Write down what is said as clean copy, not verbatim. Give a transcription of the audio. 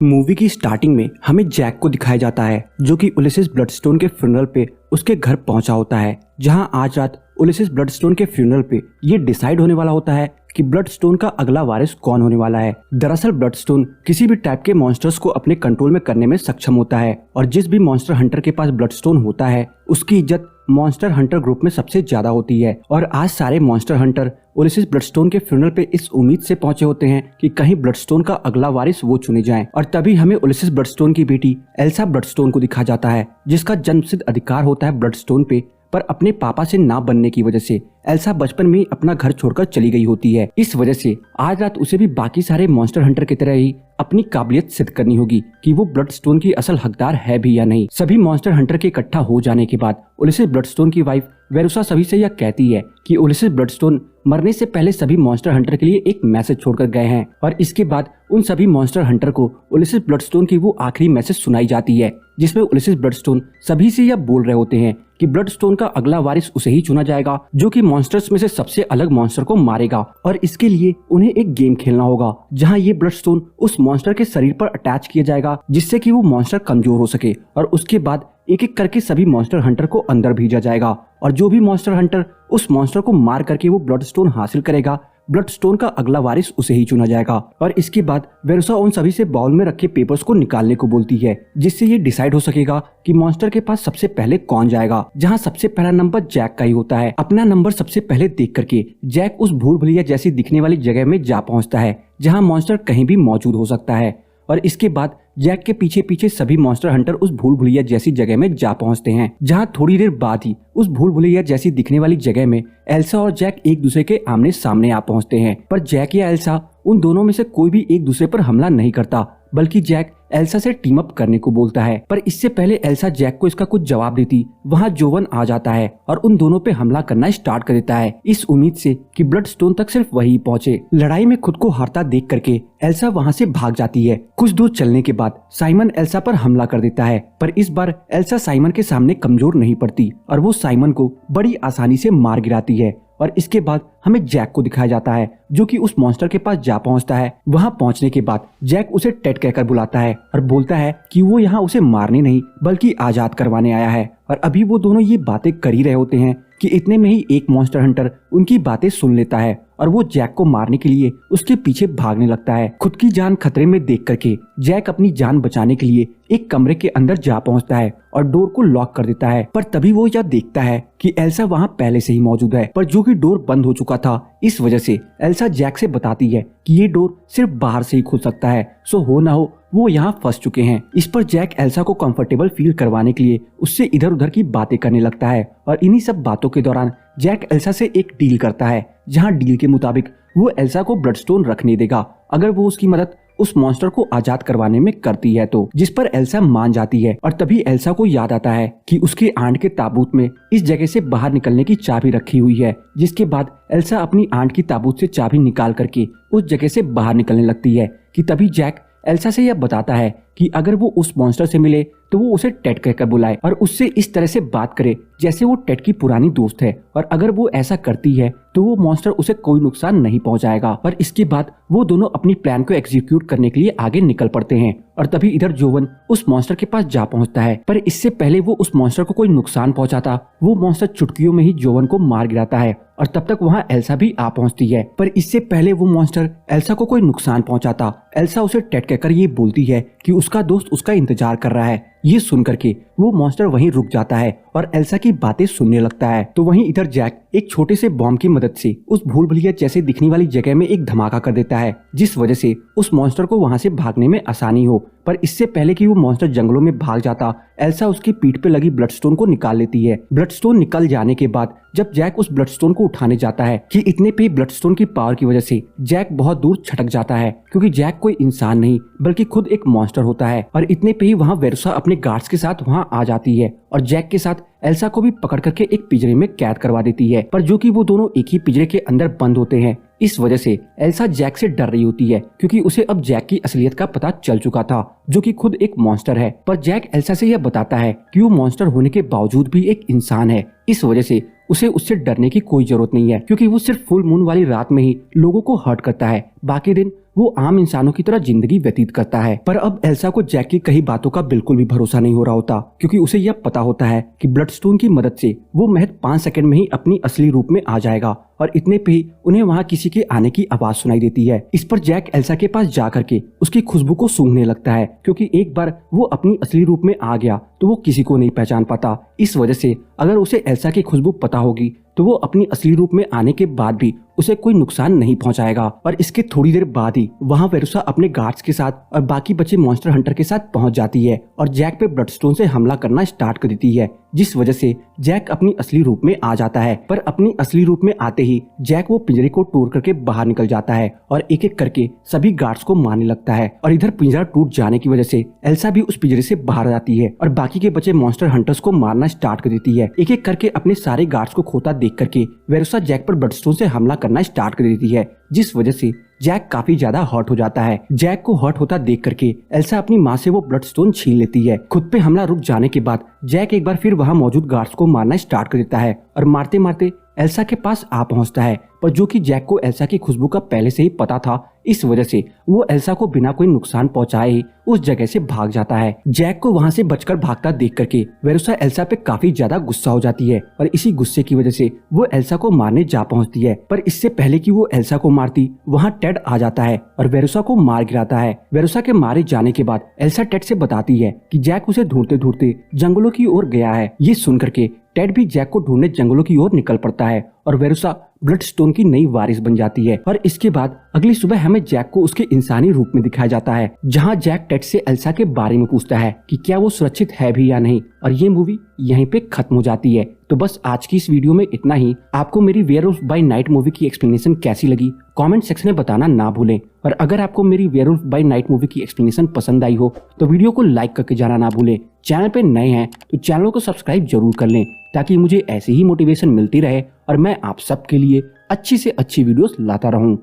Movie की starting में हमें जैक को दिखाया जाता है जो कि उलिसिस ब्लडस्टोन के फ्यूनरल पे उसके घर पहुंचा होता है, जहां आज रात उलिसिस ब्लडस्टोन के फ्यूनरल पे ये डिसाइड होने वाला होता है कि ब्लडस्टोन का अगला वारिस कौन होने वाला है। दरअसल ब्लडस्टोन किसी भी टाइप के मॉन्स्टर्स को अपने कंट्रोल में करने में सक्षम होता है और जिस भी मॉन्स्टर हंटर के पास ब्लडस्टोन होता है उसकी इज्जत मॉन्स्टर हंटर ग्रुप में सबसे ज्यादा होती है। और आज सारे मॉन्स्टर हंटर उलिसिस ब्लडस्टोन के फ्यूनरल पे इस उम्मीद से पहुंचे होते हैं कि कहीं ब्लडस्टोन का अगला वारिस वो चुने जाएं। और तभी हमें उलिसिस ब्लडस्टोन की बेटी एल्सा ब्लडस्टोन को दिखा जाता है जिसका जन्मसिद्ध अधिकार होता है ब्लडस्टोन पे, पर अपने पापा से ना बनने की वजह से एल्सा बचपन में ही अपना घर छोड़कर चली गई होती है। इस वजह से आज रात उसे भी बाकी सारे मॉन्स्टर हंटर की तरह ही अपनी काबिलियत सिद्ध करनी होगी कि वो ब्लडस्टोन की असल हकदार है भी या नहीं। सभी मॉन्स्टर हंटर के इकट्ठा हो जाने के बाद उलिसिस ब्लडस्टोन की वाइफ वेरुसा सभी से यह कहती है कि उलिसिस ब्लडस्टोन मरने से पहले सभी मॉन्स्टर हंटर के लिए एक मैसेज छोड़कर गए हैं। और इसके बाद उन सभी मॉन्स्टर हंटर को उलिसिस ब्लडस्टोन की वो आखिरी मैसेज सुनाई जाती है जिसमें उलिसिस ब्लडस्टोन सभी से यह बोल रहे होते हैं कि ब्लडस्टोन का अगला वारिस उसे ही चुना जाएगा जो कि मॉन्स्टर्स में से सबसे अलग मॉन्स्टर को मारेगा। और इसके लिए उन्हें एक गेम खेलना होगा जहां ये ब्लडस्टोन उस मॉन्स्टर के शरीर पर अटैच किया जाएगा जिससे कि वो मॉन्स्टर कमजोर हो सके। और उसके बाद एक एक करके सभी मॉन्स्टर हंटर को अंदर भेजा जाएगा और जो भी मॉन्स्टर हंटर उस मॉन्स्टर को मार करके वो ब्लडस्टोन हासिल करेगा, ब्लडस्टोन का अगला वारिस उसे ही चुना जाएगा। और इसके बाद वेरुसा उन सभी से बाउल में रखे पेपर्स को निकालने को बोलती है जिससे ये डिसाइड हो सकेगा कि मॉन्स्टर के पास सबसे पहले कौन जाएगा, जहां सबसे पहला नंबर जैक का ही होता है। अपना नंबर सबसे पहले देख करके जैक उस भूल भुलैया जैसी दिखने वाली जगह में जा पहुंचता है जहां मॉन्स्टर कहीं भी मौजूद हो सकता है। और इसके बाद जैक के पीछे पीछे सभी मॉन्स्टर हंटर उस भूल भुलैया जैसी जगह में जा पहुंचते हैं, जहां थोड़ी देर बाद ही उस भूल भुलैया जैसी दिखने वाली जगह में एल्सा और जैक एक दूसरे के आमने सामने आ पहुंचते हैं। पर जैक या एल्सा उन दोनों में से कोई भी एक दूसरे पर हमला नहीं करता, बल्कि जैक एल्सा से टीम अप करने को बोलता है। पर इससे पहले एल्सा जैक को इसका कुछ जवाब देती वहां जोवन आ जाता है और उन दोनों पे हमला करना स्टार्ट कर देता है इस उम्मीद से कि ब्लडस्टोन तक सिर्फ वही पहुंचे। लड़ाई में खुद को हारता देख करके एल्सा वहां से भाग जाती है। कुछ दूर चलने के बाद साइमन एल्सा पर हमला कर देता है, पर इस बार एल्सा साइमन के सामने कमजोर नहीं पड़ती और वो साइमन को बड़ी आसानी से मार गिराती है। और इसके बाद हमें जैक को दिखाया जाता है जो कि उस मॉन्स्टर के पास जा पहुंचता है। वहां पहुंचने के बाद जैक उसे टेड कहकर बुलाता है और बोलता है कि वो यहाँ उसे मारने नहीं बल्कि आजाद करवाने आया है। और अभी वो दोनों ये बातें कर ही रहे होते हैं कि इतने में ही एक मॉन्स्टर हंटर उनकी बातें सुन लेता है और वो जैक को मारने के लिए उसके पीछे भागने लगता है। खुद की जान खतरे में देख करके जैक अपनी जान बचाने के लिए एक कमरे के अंदर जा पहुंचता है और डोर को लॉक कर देता है। पर तभी वो यह देखता है कि एल्सा वहां पहले से ही मौजूद है, पर जो कि डोर बंद हो चुका था। इस वजह से एल्सा जैक से बताती है कि ये डोर सिर्फ बाहर से ही खुल सकता है, सो हो ना हो वो यहाँ फंस चुके हैं। इस पर जैक एल्सा को कंफर्टेबल फील करवाने के लिए उससे इधर उधर की बातें करने लगता है। और इन्हीं सब बातों के दौरान जैक एल्सा से एक डील करता है जहां डील के मुताबिक वो एल्सा को ब्लडस्टोन रखने देगा अगर वो उसकी मदद उस मॉन्स्टर को आजाद करवाने में करती है तो, जिस पर एल्सा मान जाती है। और तभी एल्सा को याद आता है कि उसके आंट के ताबूत में इस जगह से बाहर निकलने की चाबी रखी हुई है, जिसके बाद एल्सा अपनी आंट की ताबूत से चाबी निकाल करके उस जगह से बाहर निकलने लगती है कि तभी जैक एल्सा से यह बताता है कि अगर वो उस मॉन्स्टर से मिले तो वो उसे टेड कहकर बुलाए और उससे इस तरह से बात करे जैसे वो टेड की पुरानी दोस्त है। और अगर वो ऐसा करती है तो वो मॉन्स्टर उसे कोई नुकसान नहीं पहुंचाएगा। और इसके बाद वो दोनों अपनी प्लान को एग्जीक्यूट करने के लिए आगे निकल पड़ते हैं। और तभी इधर जोवन उस मॉन्स्टर के पास जा पहुंचता है, पर इससे पहले वो उस मॉन्स्टर को कोई नुकसान पहुंचाता वो मॉन्स्टर चुटकियों में ही जोवन को मार गिराता है। और तब तक वहाँ एल्सा भी आ पहुंचती है, पर इससे पहले वो मॉन्स्टर एल्सा को कोई नुकसान पहुंचाता एल्सा उसे टेड कहकर ये बोलती है कि उसका दोस्त उसका इंतजार कर रहा है। ये सुन करके वो मॉन्स्टर वहीं रुक जाता है और एल्सा की बातें सुनने लगता है। तो वहीं इधर जैक एक छोटे से बॉम्ब की मदद से उस भूल भुलैया जैसे दिखने वाली जगह में एक धमाका कर देता है जिस वजह से उस मॉन्स्टर को वहां से भागने में आसानी हो। पर इससे पहले कि वो मॉन्स्टर जंगलों में भाग जाता एल्सा उसकी पीठ पे लगी ब्लडस्टोन को निकाल लेती है। ब्लडस्टोन निकल जाने के बाद जब जैक उस ब्लडस्टोन को उठाने जाता है कि इतने पे ब्लडस्टोन की पावर की वजह से जैक बहुत दूर छटक जाता है, क्योंकि जैक कोई इंसान नहीं बल्कि खुद एक मॉन्स्टर होता है। और इतने पे ही वहाँ वेरुसा अपने गार्ड्स के साथ वहाँ आ जाती है और जैक के साथ एल्सा को भी पकड़ करके एक पिंजरे में कैद करवा देती है, पर जो कि वो दोनों एक ही पिंजरे के अंदर बंद होते हैं। इस वजह से एल्सा जैक से डर रही होती है क्योंकि उसे अब जैक की असलियत का पता चल चुका था जो कि खुद एक मॉन्स्टर है। पर जैक एल्सा से यह बताता है कि वो मॉन्स्टर होने के बावजूद भी एक इंसान है, इस वजह से उसे उससे डरने की कोई जरूरत नहीं है क्योंकि वो सिर्फ फुल मून वाली रात में ही लोगों को हर्ट करता है, बाकी दिन वो आम इंसानों की तरह जिंदगी व्यतीत करता है। पर अब एल्सा को जैक की कही बातों का बिल्कुल भी भरोसा नहीं हो रहा होता, क्योंकि उसे यह पता होता है कि ब्लडस्टोन की मदद से वो महज 5 सेकंड में ही अपनी असली रूप में आ जाएगा और इतने पे ही उन्हें वहाँ किसी के आने की आवाज सुनाई देती है। इस पर जैक एल्सा के पास जा करके उसकी खुशबू को सूंघने लगता है, क्योंकि एक बार वो अपनी असली रूप में आ गया तो वो किसी को नहीं पहचान पाता। इस वजह से अगर उसे एल्सा की खुशबू पता होगी तो वो अपनी असली रूप में आने के बाद भी उसे कोई नुकसान नहीं पहुंचाएगा। और इसके थोड़ी देर बाद ही वहाँ वेरुसा अपने गार्ड्स के साथ और बाकी बचे मॉन्स्टर हंटर के साथ पहुंच जाती है और जैक पे ब्लडस्टोन से हमला करना स्टार्ट कर देती है, जिस वजह से जैक अपनी असली रूप में आ जाता है। पर अपनी असली रूप में आते ही जैक वो पिंजरे को तोड़ करके बाहर निकल जाता है और एक एक करके सभी गार्ड्स को मारने लगता है। और इधर पिंजरा टूट जाने की वजह से एल्सा भी उस पिंजरे से बाहर आ जाती है और बाकी के बचे मॉन्स्टर हंटर्स को मारना स्टार्ट कर देती है। एक एक करके अपने सारे गार्ड्स को खोता देख करके वेरुसा जैक पर ब्लडस्टोन से हमला करना स्टार्ट कर देती है, जिस वजह से जैक काफी ज्यादा हॉट हो जाता है। जैक को हॉट होता देख करके एल्सा अपनी माँ से वो ब्लडस्टोन छीन लेती है। खुद पे हमला रुक जाने के बाद जैक एक बार फिर वहाँ मौजूद गार्ड्स को मारना स्टार्ट कर देता है और मारते मारते एल्सा के पास आ पहुंचता है, पर जो कि जैक को एल्सा की खुशबू का पहले से ही पता था, इस वजह से वो एल्सा को बिना कोई नुकसान पहुंचाए ही उस जगह से भाग जाता है। जैक को वहां से बचकर भागता देख करके वेरुसा एल्सा पे काफी ज्यादा गुस्सा हो जाती है और इसी गुस्से की वजह से वो एल्सा को मारने जा पहुंचती है। पर इससे पहले कि वो एल्सा को मारती वहाँ टेड आ जाता है और वेरुसा को मार गिराता है। वेरुसा के मारे जाने के बाद एल्सा टेड से बताती है कि जैक उसे ढूंढते ढूंढते जंगलों की ओर गया है। ये सुन करके टेड भी जैक को ढूंढने जंगलों की ओर निकल पड़ता है और वेरुसा ब्लडस्टोन की नई वारिस बन जाती है। और इसके बाद अगली सुबह हमें जैक को उसके इंसानी रूप में दिखाया जाता है, जहां जैक टेड से एल्सा के बारे में पूछता है कि क्या वो सुरक्षित है भी या नहीं। और ये मूवी यहीं पे खत्म हो जाती है। तो बस आज की इस वीडियो में इतना ही। आपको मेरी वेयरवुल्फ बाय नाइट मूवी की एक्सप्लेनेशन कैसी लगी कमेंट सेक्शन में बताना ना भूलें। और अगर आपको मेरी वेयरवुल्फ बाय नाइट मूवी की एक्सप्लेनेशन पसंद आई हो तो वीडियो को लाइक करके जाना ना भूलें। चैनल पे नए हैं तो चैनल को सब्सक्राइब जरूर कर लें, ताकि मुझे ऐसी ही मोटिवेशन मिलती रहे और मैं आप सबके लिए अच्छी से अच्छी वीडियोस लाता रहूं।